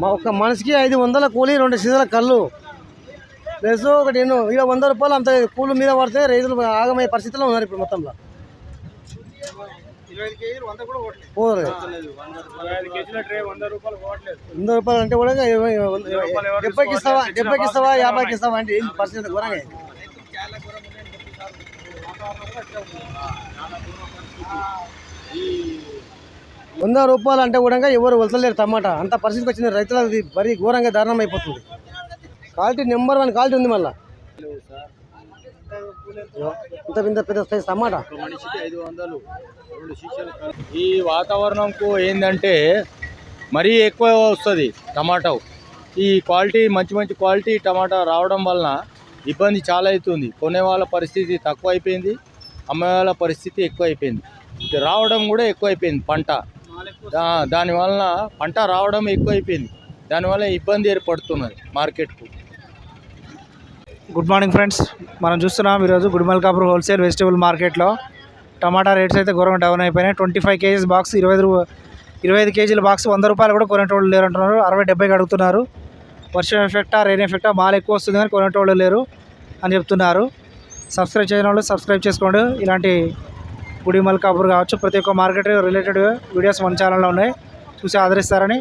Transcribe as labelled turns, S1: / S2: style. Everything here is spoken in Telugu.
S1: ఒక మనిషికి 500 కూలి 2 సీజన్ల కళ్ళు ప్లస్ ఒకటి ఇక 100 రూపాయలు అంత కూలి మీద పడితే రైతులు ఆగమయ్యే పరిస్థితిలో ఉన్నారు ఇప్పుడు మొత్తంలో. 100 రూపాయలు అంటే కూడా 70కి ఇస్తావా 50కి ఇస్తావా అంటే ఏం పరిస్థితి ఘోరంగా. 100 రూపాయలు అంటే కూడా ఎవరు వలసలేరు టమాటా. అంత పరిస్థితికి వచ్చిన రైతులది మరీ ఘోరంగా దారుణం అయిపోతుంది. క్వాలిటీ నెంబర్ 1 క్వాలిటీ ఉంది. మళ్ళీ ఇంత పెద్ద సైజ్ టమాటా.
S2: ఈ వాతావరణంకు ఏంటంటే మరీ ఎక్కువ వస్తుంది టమాటా. ఈ క్వాలిటీ మంచి క్వాలిటీ టమాటా రావడం వలన ఇబ్బంది చాలా అవుతుంది. కొనే వాళ్ళ పరిస్థితి తక్కువ అయిపోయింది, అమ్మే వాళ్ళ పరిస్థితి ఎక్కువ అయిపోయింది. రావడం కూడా ఎక్కువ అయిపోయింది పంట. దానివలన పంట రావడం ఎక్కువ అయిపోయింది. దానివల్ల ఇబ్బంది ఏర్పడుతున్నది మార్కెట్కు.
S3: గుడ్ మార్నింగ్ ఫ్రెండ్స్, మనం చూస్తున్నాం ఈరోజు గుడిమల్కాపూర్ హోల్సేల్ వెజిటేబుల్ మార్కెట్లో టమాటా రేట్స్ అయితే ఘోరంగా డౌన్ అయిపోయినాయి. 25 కేజీస్ బాక్స్ 25 కేజీల బాక్స్ 100 రూపాయలు కూడా కొనేటోళ్ళు లేరు అంటున్నారు. 60-70కి అడుగుతున్నారు. వర్షం ఎఫెక్టా రెయిన్ ఎఫెక్టా మాల్ ఎక్కువ వస్తుంది కానీ కొనేటోళ్ళు లేరు అని చెప్తున్నారు. సబ్స్క్రైబ్ చేయని వాళ్ళు సబ్స్క్రైబ్ చేసుకోండి. ఇలాంటి గుడిమల్కాపూర్ కావచ్చు ప్రతి ఒక్క మార్కెట్ రిలేటెడ్ వీడియోస్ మన ఛానల్లో ఉన్నాయి, చూసి ఆదరిస్తారని